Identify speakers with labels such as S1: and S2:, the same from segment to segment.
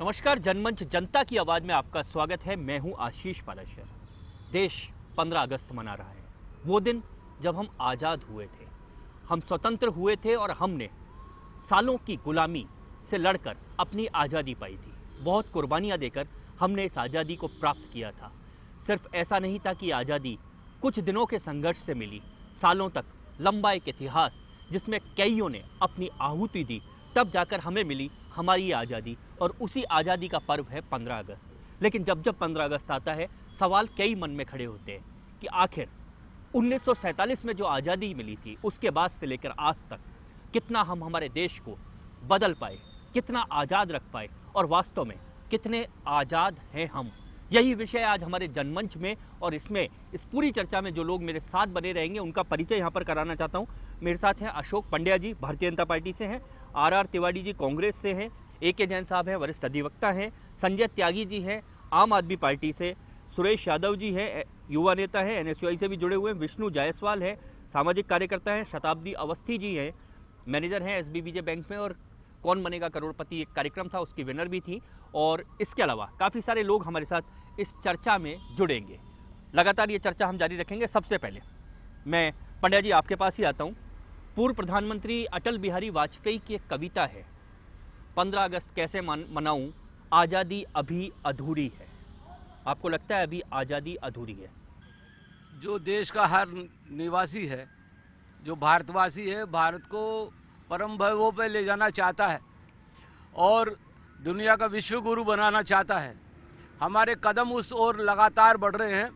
S1: नमस्कार, जनमंच जनता की आवाज़ में आपका स्वागत है। मैं हूं आशीष पाराशर। देश 15 अगस्त मना रहा है, वो दिन जब हम आज़ाद हुए थे, हम स्वतंत्र हुए थे और हमने सालों की गुलामी से लड़कर अपनी आज़ादी पाई थी। बहुत कुर्बानियां देकर हमने इस आज़ादी को प्राप्त किया था। सिर्फ ऐसा नहीं था कि आज़ादी कुछ दिनों के संघर्ष से मिली, सालों तक लंबा एक इतिहास जिसमें कईयों ने अपनी आहुति दी, तब जाकर हमें मिली हमारी आज़ादी। और उसी आज़ादी का पर्व है 15 अगस्त। लेकिन जब जब 15 अगस्त आता है, सवाल कई मन में खड़े होते हैं कि आखिर 1947 में जो आज़ादी मिली थी, उसके बाद से लेकर आज तक कितना हम हमारे देश को बदल पाए, कितना आज़ाद रख पाए और वास्तव में कितने आज़ाद हैं हम। यही विषय आज हमारे जनमंच में, और इसमें इस पूरी चर्चा में जो लोग मेरे साथ बने रहेंगे उनका परिचय यहाँ पर कराना चाहता हूँ। मेरे साथ हैं अशोक पंड्या जी, भारतीय जनता पार्टी से हैं, आर तिवारी जी कांग्रेस से हैं, ए.के. जैन साहब हैं, वरिष्ठ अधिवक्ता हैं, संजय त्यागी जी हैं आम आदमी पार्टी से, सुरेश यादव जी हैं, युवा नेता हैं, एनएसयूआई से भी जुड़े हुए हैं, विष्णु जायसवाल है, सामाजिक कार्यकर्ता हैं, शताब्दी अवस्थी जी हैं, मैनेजर हैं एसबीबीजे बैंक में, और कौन बनेगा करोड़पति एक कार्यक्रम था उसकी विनर भी थी। और इसके अलावा काफ़ी सारे लोग हमारे साथ इस चर्चा में जुड़ेंगे। लगातार ये चर्चा हम जारी रखेंगे। सबसे पहले मैं पंड्या जी आपके पास ही आता हूँ। पूर्व प्रधानमंत्री अटल बिहारी वाजपेयी की एक कविता है, 15 अगस्त कैसे मनाऊं, आज़ादी अभी अधूरी है। आपको लगता है अभी आज़ादी अधूरी है?
S2: जो देश का हर निवासी है, जो भारतवासी है, भारत को परम वैभव पे ले जाना चाहता है और दुनिया का विश्व गुरु बनाना चाहता है। हमारे कदम उस ओर लगातार बढ़ रहे हैं।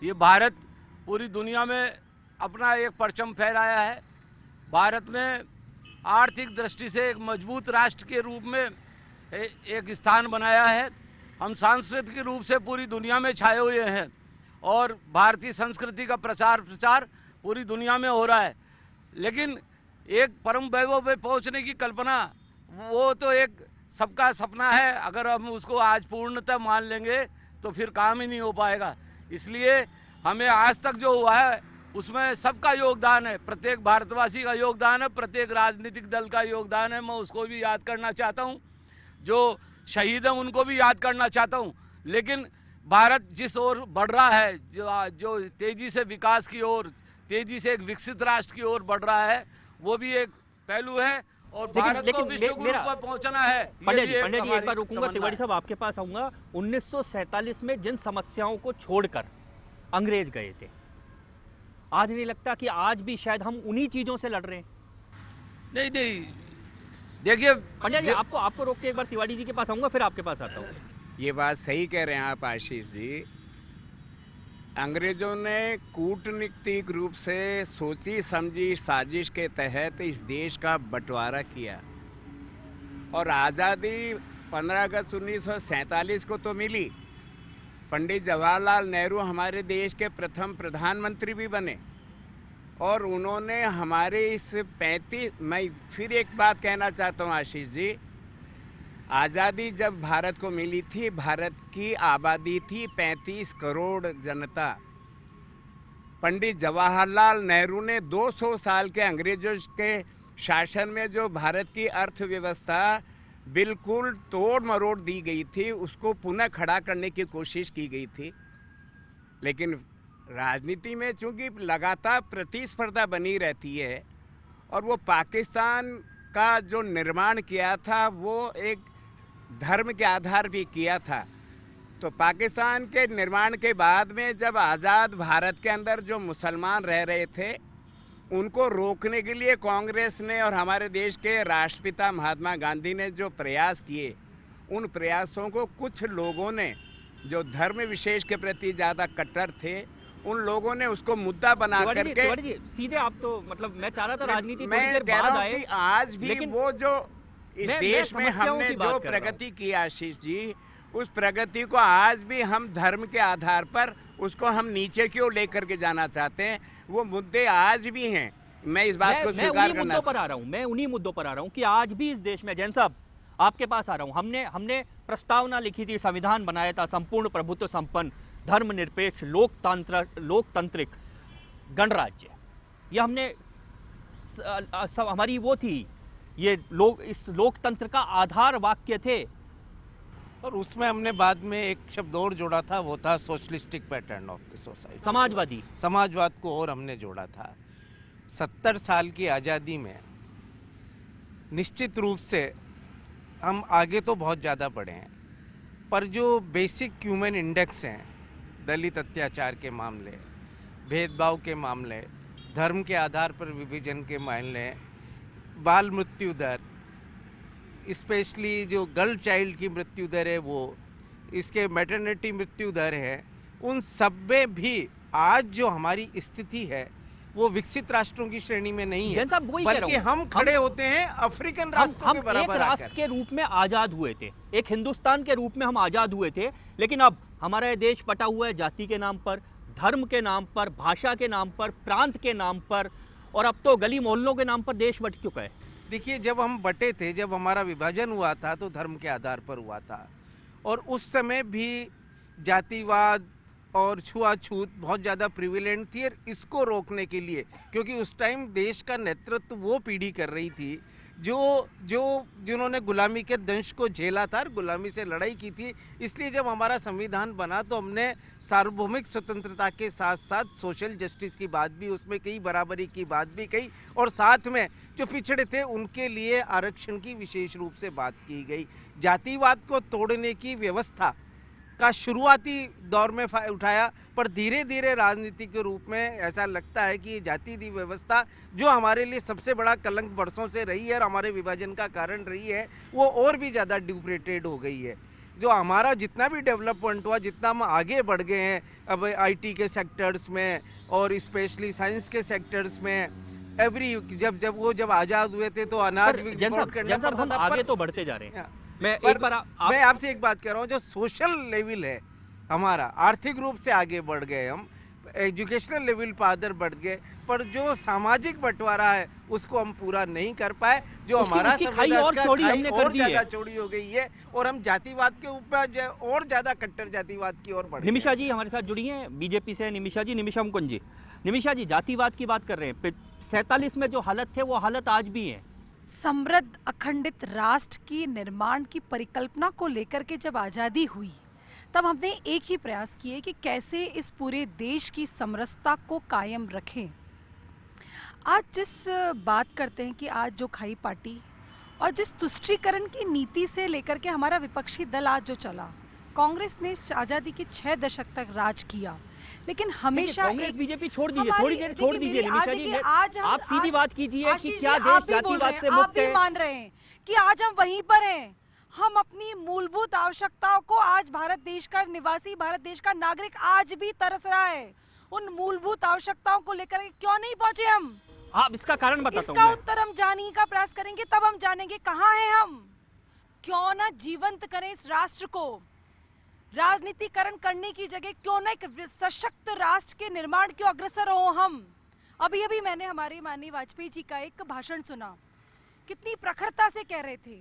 S2: ये भारत पूरी दुनिया में अपना एक परचम फहराया है। भारत ने आर्थिक दृष्टि से एक मजबूत राष्ट्र के रूप में एक स्थान बनाया है। हम सांस्कृतिक रूप से पूरी दुनिया में छाए हुए हैं और भारतीय संस्कृति का प्रचार पूरी दुनिया में हो रहा है। लेकिन एक परम वैभव पे पहुंचने की कल्पना, वो तो एक सबका सपना है। अगर हम उसको आज पूर्णतः मान लेंगे तो फिर काम ही नहीं हो पाएगा। इसलिए हमें आज तक जो हुआ है उसमें सबका योगदान है, प्रत्येक भारतवासी का योगदान है, प्रत्येक राजनीतिक दल का योगदान है। मैं उसको भी याद करना चाहता हूँ, जो शहीद हैं उनको भी याद करना चाहता हूँ। लेकिन भारत जिस ओर बढ़ रहा है, जो तेज़ी से विकास की ओर, तेज़ी से एक विकसित राष्ट्र की ओर बढ़ रहा है, वो भी एक पहलू है। और भारत को विश्व गुरु पर पहुंचना है।
S1: पंड्या जी एक बार रुकूंगा, तिवारी साहब आपके पास आऊंगा। 1947 में जिन समस्याओं को छोड़कर अंग्रेज गए थे, आज नहीं लगता कि आज भी शायद हम उन्हीं चीजों से लड़ रहे हैं?
S2: नहीं, देखिए
S1: पंड्या जी आपको रोक के एक बार तिवारी जी के पास आऊंगा, फिर आपके पास आता हूँ।
S3: ये बात सही कह रहे हैं आप आशीष जी। अंग्रेजों ने कूटनीतिक रूप से सोची समझी साजिश के तहत इस देश का बंटवारा किया और आज़ादी 15 अगस्त 1947 को तो मिली। पंडित जवाहरलाल नेहरू हमारे देश के प्रथम प्रधानमंत्री भी बने और उन्होंने हमारे इस 35, मैं फिर एक बात कहना चाहता हूँ आशीष जी, आज़ादी जब भारत को मिली थी, भारत की आबादी थी 35 करोड़ जनता। पंडित जवाहरलाल नेहरू ने 200 साल के अंग्रेजों के शासन में जो भारत की अर्थव्यवस्था बिल्कुल तोड़ मरोड़ दी गई थी, उसको पुनः खड़ा करने की कोशिश की गई थी। लेकिन राजनीति में चूंकि लगातार प्रतिस्पर्धा बनी रहती है और वो पाकिस्तान का जो निर्माण किया था वो एक धर्म के आधार भी किया था। तो पाकिस्तान के निर्माण के बाद में जब आज़ाद भारत के अंदर जो मुसलमान रह रहे थे, उनको रोकने के लिए कांग्रेस ने और हमारे देश के राष्ट्रपिता महात्मा गांधी ने जो प्रयास किए, उन प्रयासों को कुछ लोगों ने जो धर्म विशेष के प्रति ज़्यादा कट्टर थे, उन लोगों ने उसको मुद्दा बना करके
S1: सीधे आप तो मतलब मैं चाह रहा था राजनीति
S3: मैं कह रहा हूं कि आज भी वो जो इस देश में हमने जो प्रगति की आशीष जी, उस प्रगति को आज भी हम धर्म के आधार पर उसको हम नीचे क्यों लेकर के जाना चाहते हैं। वो मुद्दे आज भी हैं। मैं इस बात को स्वीकार करना
S1: मैं उन्हीं मुद्दों पर आ रहा हूं कि आज भी इस देश में, जैन साहब आपके पास आ रहा हूं, हमने प्रस्तावना लिखी थी, संविधान बनाया था, संपूर्ण प्रभुत्व संपन्न धर्मनिरपेक्ष लोकतांत्रिक गणराज्य। ये हमने हमारी वो थी, ये लोग इस लोकतंत्र का आधार वाक्य थे।
S4: और उसमें हमने बाद में एक शब्द और जोड़ा था, वो था socialistic pattern of the society,
S1: Samajwadi.
S4: समाजवाद को और हमने जोड़ा था। 70 साल की आज़ादी में निश्चित रूप से हम आगे तो बहुत ज़्यादा बढ़े हैं, पर जो बेसिक ह्यूमन इंडेक्स हैं, दलित अत्याचार के मामले, भेदभाव के मामले, धर्म के आधार पर विभाजन के मामले, बाल मृत्यु दर, स्पेशली जो गर्ल चाइल्ड की मृत्यु दर है वो, इसके मैटरनिटी मृत्यु दर है, उन सब में भी आज जो हमारी स्थिति है वो विकसित राष्ट्रों की श्रेणी में नहीं है,
S1: जैन साहब वही कह रहा
S4: बल्कि
S1: हूं।
S4: हम खड़े होते हैं अफ्रीकन राष्ट्रों
S1: हम
S4: के
S1: एक
S4: बराबर
S1: राष्ट्र
S4: आकर।
S1: के रूप में आजाद हुए थे, एक हिंदुस्तान के रूप में हम आजाद हुए थे, लेकिन अब हमारा ये देश बटा हुआ है जाति के नाम पर, धर्म के नाम पर, भाषा के नाम पर, प्रांत के नाम पर, और अब तो गली मोहल्लों के नाम पर देश बट चुका है।
S4: देखिए, जब हम बटे थे, जब हमारा विभाजन हुआ था तो धर्म के आधार पर हुआ था, और उस समय भी जातिवाद और छुआछूत बहुत ज़्यादा प्रिविलेंट थी। और इसको रोकने के लिए, क्योंकि उस टाइम देश का नेतृत्व वो पीढ़ी कर रही थी जिन्होंने गुलामी के दंश को झेला था और गुलामी से लड़ाई की थी, इसलिए जब हमारा संविधान बना तो हमने सार्वभौमिक स्वतंत्रता के साथ साथ सोशल जस्टिस की बात भी उसमें कही, बराबरी की बात भी कही, और साथ में जो पिछड़े थे उनके लिए आरक्षण की विशेष रूप से बात की गई। जातिवाद को तोड़ने की व्यवस्था का शुरुआती दौर में उठाया, पर धीरे धीरे राजनीति के रूप में ऐसा लगता है कि जाति व्यवस्था जो हमारे लिए सबसे बड़ा कलंक बरसों से रही है और हमारे विभाजन का कारण रही है, वो और भी ज़्यादा ड्यूप्रेटेड हो गई है। जो हमारा जितना भी डेवलपमेंट हुआ, जितना हम आगे बढ़ गए हैं अब आईटी के सेक्टर्स में और स्पेशली साइंस के सेक्टर्स में, जब आज़ाद हुए थे तो अनाज भी
S1: जैन साहब हम आगे तो बढ़ते जा रहे हैं। मैं
S4: आपसे एक बात कह रहा हूँ, जो सोशल लेवल है हमारा, आर्थिक रूप से आगे बढ़ गए हम, एजुकेशनल लेवल पर आदर बढ़ गए, पर जो सामाजिक बंटवारा है उसको हम पूरा नहीं कर पाए। जो हमारा
S1: खाई और चौड़ी हमने कर दी है,
S4: ज्यादा चौड़ी हो गई है, और हम जातिवाद के ऊपर और ज्यादा कट्टर जातिवाद की ओर बढ़।
S1: निमिषा जी हमारे साथ जुड़ी हैं बीजेपी से, निमिषा मुकुंद जी। निमिषा जी, जातिवाद की बात कर रहे हैं, 47 में जो हालत थे वो हालत आज भी है।
S5: समृद्ध अखंडित राष्ट्र की निर्माण की परिकल्पना को लेकर के जब आज़ादी हुई तब हमने एक ही प्रयास किए कि कैसे इस पूरे देश की समरसता को कायम रखें। आज जिस बात करते हैं कि आज जो खाई पार्टी और जिस तुष्टीकरण की नीति से लेकर के हमारा विपक्षी दल आज जो चला, कांग्रेस ने आज़ादी के 6 दशक तक राज किया, लेकिन हमेशा
S1: कांग्रेस बीजेपी छोड़ दीजिए, थोड़ी देर छोड़ दीजिए निमिषा जी, आप सीधी बात कीजिए कि क्या देश जातिवाद से मुक्त है।
S5: आप भी मान रहे हैं कि आज हम वहीं पर हैं। हम अपनी मूलभूत आवश्यकताओं को आज भारत देश का निवासी, भारत देश का नागरिक आज भी तरस रहा है। उन मूलभूत आवश्यकताओं को लेकर क्यों नहीं पहुंचे हम?
S1: आप इसका कारण बताता हूं।
S5: इसका उत्तर हम जानने का प्रयास करेंगे, तब हम जानेंगे कहाँ हैं हम। क्यों ना जीवंत करें इस राष्ट्र को, राजनीतिकरण करने की जगह क्यों ना एक सशक्त राष्ट्र के निर्माण के अग्रसर हो हम। अभी अभी मैंने हमारे माननीय वाजपेयी जी का एक भाषण सुना, कितनी प्रखरता से कह रहे थे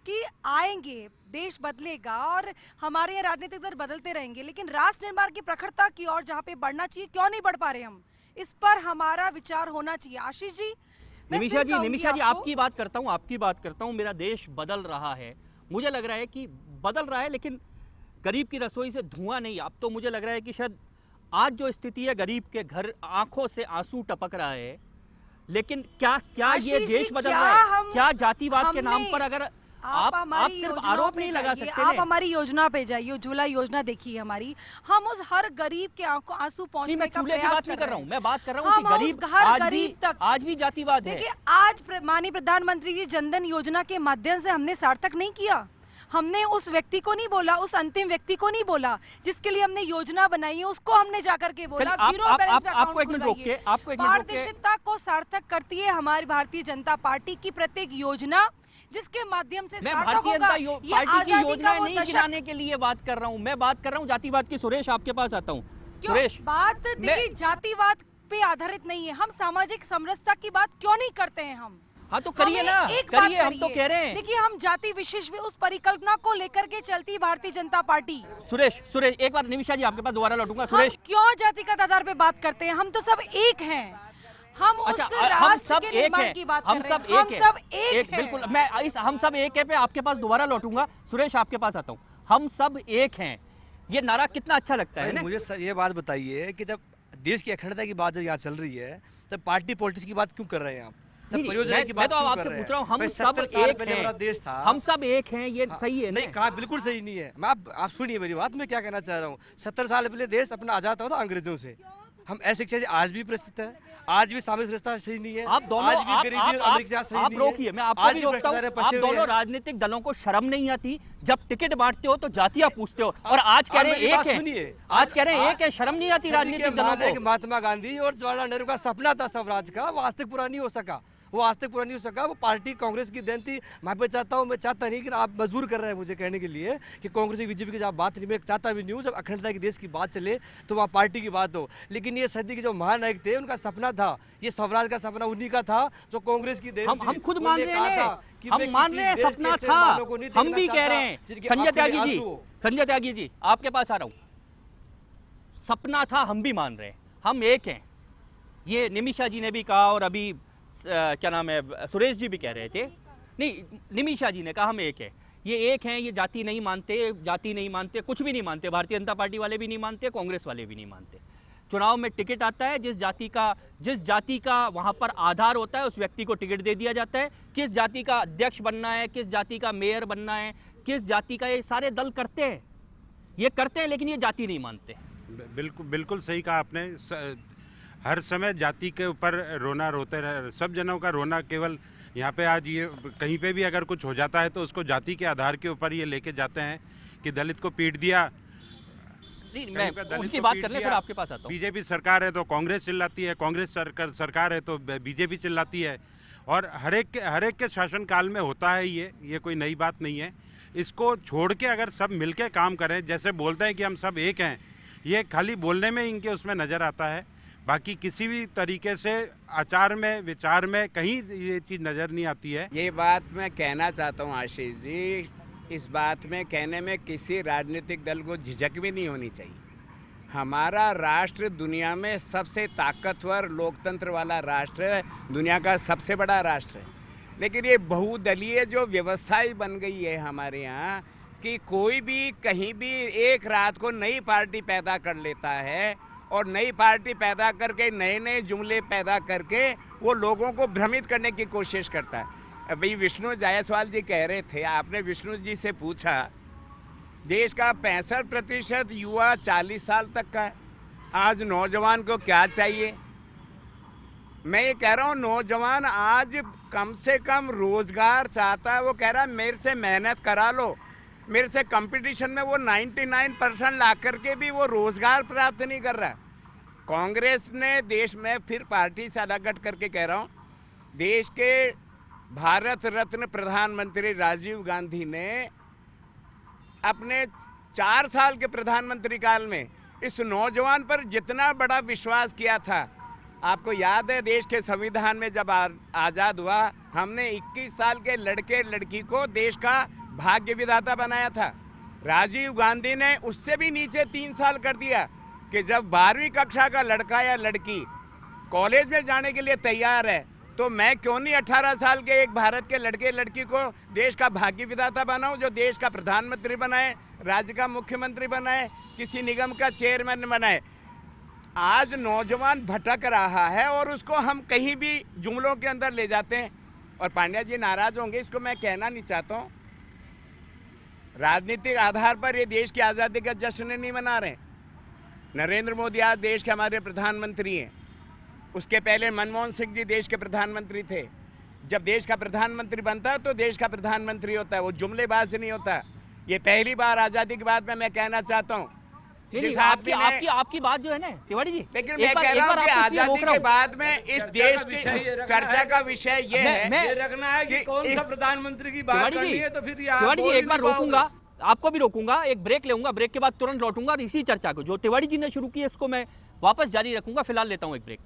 S5: कि आएंगे, देश बदलेगा और हमारे यहाँ राजनीतिक दल बदलते रहेंगे, लेकिन राष्ट्र निर्माण की प्रखरता की ओर जहाँ पे बढ़ना चाहिए क्यों नहीं बढ़ पा रहे हम। इस पर हमारा विचार होना चाहिए। आशीष जी,
S1: निमिषा जी आपकी बात करता हूँ। मेरा देश बदल रहा है, मुझे लग रहा है कि बदल रहा है, लेकिन गरीब की रसोई से धुआं नहीं। अब तो मुझे लग रहा है कि शायद आज जो स्थिति है, गरीब के घर आंखों से आंसू टपक रहा है, लेकिन क्या ये देश बदल रहा है? क्या जातिवाद के नाम पर अगर आप सिर्फ आरोप नहीं लगा सकते?
S5: आप हमारी योजना पे जाइए, उज्ज्वला योजना देखिए हमारी। हम उस हर गरीब के आंसू पहुंचने का प्रयास
S1: नहीं कर रहा हूं, मैं बात कर रहा हूं कि गरीब आज भी जातिवाद है।
S5: देखिए, आज माननीय प्रधानमंत्री जी जनधन योजना के माध्यम से हमने सार्थक नहीं किया। हमने उस व्यक्ति को नहीं बोला, उस अंतिम व्यक्ति को नहीं बोला जिसके लिए हमने योजना बनाई है, उसको हमने जाकर के बोला जीरो बैलेंस पे अकाउंट खुलवाइए। पारदर्शिता को सार्थक करती है हमारी भारतीय जनता पार्टी की प्रत्येक योजना, जिसके माध्यम से सार्थक होगा ये आजादी का वो दशक।
S1: गिनाने के लिए बात कर रहा हूं, मैं बात कर रहा हूं जातिवाद की। सुरेश, आपके पास आता हूं। सुरेश,
S5: बात देखिए जातिवाद पे आधारित नहीं है, हम सामाजिक समरसता की बात क्यों नहीं करते हैं हम?
S1: हाँ तो करिए ना, करिए, हम तो कह रहे हैं।
S5: देखिए, हम जाति विशेष में उस परिकल्पना को लेकर के चलती भारतीय जनता पार्टी।
S1: सुरेश, एक बार निमिषा जी आपके पास दोबारा लौटूंगा। सुरेश,
S5: क्यों जातिगत आधार पे बात करते हैं? हम तो सब एक हैं। हम उस राष्ट्र के निर्माण की बात कर रहे हैं। हम सब एक हैं।
S1: बिल्कुल, मैं हम सब एक है पे आपके पास दोबारा लौटूंगा। सुरेश, आपके पास आता हूँ। हम सब एक हैं, ये नारा कितना अच्छा लगता है
S6: भाई,
S1: ना।
S6: मुझे ये बात बताइए कि जब देश की अखंडता की बात जब यहाँ चल रही है तब पार्टी पॉलिटिक्स की बात क्यों कर रहे हैं आप? तब
S1: नहीं,
S6: परियोजना की
S1: मैं
S6: बात
S1: तो
S6: क्यों
S1: आपसे
S6: कर रहे
S1: पूछ रहा हूँ,
S6: हैं?
S1: हम
S6: भाई,
S1: सब
S6: 70 साल
S1: एक
S6: पहले
S1: हैं,
S6: हमारा देश था।
S1: हम सब एक हैं, ये
S6: हाँ,
S1: सही है
S6: नहीं
S1: ना?
S6: कहा, बिल्कुल सही नहीं है। मैं आप सुनिए मेरी बात, मैं क्या कहना चाह रहा हूँ। 70 साल पहले देश अपना आजाद हुआ था अंग्रेजों से। हम अशिक्षा से आज भी परिस्थित है, आज भी सामाजिक रिश्ता सही नहीं है,
S1: आप दोनों
S6: आज भी गरीबी और अमेरिका के साथ सही
S1: आप
S6: नहीं है।
S1: रोकिए, मैं आपको
S6: आज
S1: भी
S6: भी
S1: रोकता हूं।
S6: भ्रष्टाचार
S1: आप
S6: फंसे हुए
S1: दोनों
S6: हैं।
S1: राजनीतिक दलों को शर्म नहीं आती? जब टिकट बांटते हो तो जातियां पूछते हो, और आज कह रहे हैं
S6: मेरी
S1: एक
S6: बात
S1: है,
S6: सुनिए।
S1: आज कह रहे हैं एक है, शर्म नहीं आती
S6: सदी के
S1: राजनीतिक दलों
S6: बाद एक
S1: को?
S6: महात्मा गांधी और जवाहरलाल नेहरू का सपना था स्वराज का, वो आज तक पूरा नहीं हो सका। वो आज तक पूरा नहीं हो सका। वो पार्टी कांग्रेस की देन थी। मैं चाहता हूँ, मैं चाहता नहीं, लेकिन आप मजबूर कर रहे हैं मुझे कहने के लिए कि कांग्रेस की बीजेपी की जब बात नहीं, मैं चाहता भी नहीं हूँ जब अखंडता की देश की बात चले तो वहाँ पार्टी की बात हो। लेकिन ये सदी के जो महानायक थे उनका सपना था, ये स्वराज का सपना उन्हीं का था जो कांग्रेस की देन थी।
S1: हम खुद मान
S6: उन्होंने
S1: रहे
S6: कहा
S1: हैं,
S6: था कि
S1: हम
S6: मैं
S1: मान
S6: किसी
S1: रहे हैं
S6: देश के
S1: सपना
S6: ऐसे
S1: था,
S6: मानव को नहीं
S1: हम
S6: देखना
S1: भी कह रहे
S6: चाहता
S1: हैं।
S6: जिनके
S1: संजय
S6: आंखों में
S1: त्यागी जी,
S6: आंसू हो।
S1: संजय त्यागी जी, आपके पास आ रहा हूँ। सपना था, हम भी मान रहे हैं, हम एक हैं। ये निमिषा जी ने भी कहा, और अभी क्या नाम है, सुरेश जी भी कह रहे थे। नहीं, निमिषा जी ने कहा हम एक हैं, ये एक हैं, ये जाति नहीं मानते, जाति नहीं मानते, कुछ भी नहीं मानते। भारतीय जनता पार्टी वाले भी नहीं मानते, कांग्रेस वाले भी नहीं मानते। चुनाव में टिकट आता है, जिस जाति का वहाँ पर आधार होता है उस व्यक्ति को टिकट दे दिया जाता है। किस जाति का अध्यक्ष बनना है, किस जाति का मेयर बनना है, किस जाति का, ये सारे दल करते हैं, ये करते हैं, लेकिन ये जाति नहीं मानते।
S7: बिल्कुल बिल्कुल सही कहा आपने। हर समय जाति के ऊपर रोना रोते रहे, सब जनों का रोना। केवल यहाँ पे आज ये कहीं पे भी अगर कुछ हो जाता है तो उसको जाति के आधार के ऊपर ये लेके जाते हैं कि दलित को पीट दिया।
S1: नहीं,
S7: कहीं
S1: मैं
S7: पे दलित
S1: उनकी
S7: को
S1: बात
S7: पीट
S1: कर ले, फिर
S7: दिया।
S1: आपके पास आता हूँ।
S7: बीजेपी सरकार है तो कांग्रेस चिल्लाती है, कांग्रेस सरकार है तो बीजेपी चिल्लाती है। और हर एक के शासनकाल में होता है ये कोई नई बात नहीं है। इसको छोड़ के अगर सब मिलके काम करें, जैसे बोलते हैं कि हम सब एक हैं, ये खाली बोलने में इनके उसमें नज़र आता है, बाकी किसी भी तरीके से आचार में, विचार में कहीं ये चीज़ नज़र नहीं आती है।
S3: ये बात मैं कहना चाहता हूँ आशीष जी, इस बात में कहने में किसी राजनीतिक दल को झिझक भी नहीं होनी चाहिए। हमारा राष्ट्र दुनिया में सबसे ताकतवर लोकतंत्र वाला राष्ट्र है, दुनिया का सबसे बड़ा राष्ट्र है। लेकिन ये बहुदलीय जो व्यवस्था ही बन गई है हमारे यहाँ कि कोई भी कहीं भी एक रात को नई पार्टी पैदा कर लेता है, और नई पार्टी पैदा करके नए नए जुमले पैदा करके वो लोगों को भ्रमित करने की कोशिश करता है। अभी विष्णु जायसवाल जी कह रहे थे, आपने विष्णु जी से पूछा, देश का 65% युवा 40 साल तक का है। आज नौजवान को क्या चाहिए? मैं ये कह रहा हूँ, नौजवान आज कम से कम रोजगार चाहता है। वो कह रहा है मेरे से मेहनत करा लो, मेरे से कंपटीशन में वो 99% ला करके भी वो रोजगार प्राप्त नहीं कर रहा। कांग्रेस ने देश में, फिर पार्टी से अलग हट करके कह रहा हूँ, देश के भारत रत्न प्रधानमंत्री राजीव गांधी ने अपने 4 साल के प्रधानमंत्री काल में इस नौजवान पर जितना बड़ा विश्वास किया था। आपको याद है, देश के संविधान में जब आज़ाद हुआ, हमने 21 साल के लड़के लड़की को देश का भाग्य विधाता बनाया था। राजीव गांधी ने उससे भी नीचे 3 साल कर दिया कि जब 12वीं कक्षा का लड़का या लड़की कॉलेज में जाने के लिए तैयार है, तो मैं क्यों नहीं 18 साल के एक भारत के लड़के लड़की को देश का भाग्य विधाता बनाऊं, जो देश का प्रधानमंत्री बनाए, राज्य का मुख्यमंत्री बनाए, किसी निगम का चेयरमैन बनाए। आज नौजवान भटक रहा है और उसको हम कहीं भी जुमलों के अंदर ले जाते हैं। और पांड्या जी नाराज होंगे, इसको मैं कहना नहीं चाहता हूँ। राजनीतिक आधार पर ये देश की आज़ादी का जश्न नहीं मना रहे। नरेंद्र मोदी आज देश के हमारे प्रधानमंत्री हैं। उसके पहले मनमोहन सिंह जी देश के प्रधानमंत्री थे। जब देश का प्रधानमंत्री बनता है तो देश का प्रधानमंत्री होता है, वो जुमलेबाज नहीं होता। ये पहली बार आज़ादी के बाद में मैं कहना चाहता हूँ।
S1: नहीं, आपकी बात जो है ना तिवारी जी,
S3: लेकिन मैं कह रहा हूँ कि आज़ादी के बाद में इस देश की चर्चा का विषय ये है,
S2: ये रखना है कि कौन सा प्रधानमंत्री की बात
S1: तिवारी
S2: करनी
S1: जी,
S2: है, तो फिर
S1: तिवारी जी एक बार रोकूंगा, आपको भी रोकूंगा, एक ब्रेक लूंगा, ब्रेक के बाद तुरंत लौटूंगा और इसी चर्चा को जो तिवारी जी ने शुरू की है इसको मैं वापस जारी रखूंगा। फिलहाल लेता हूं एक ब्रेक।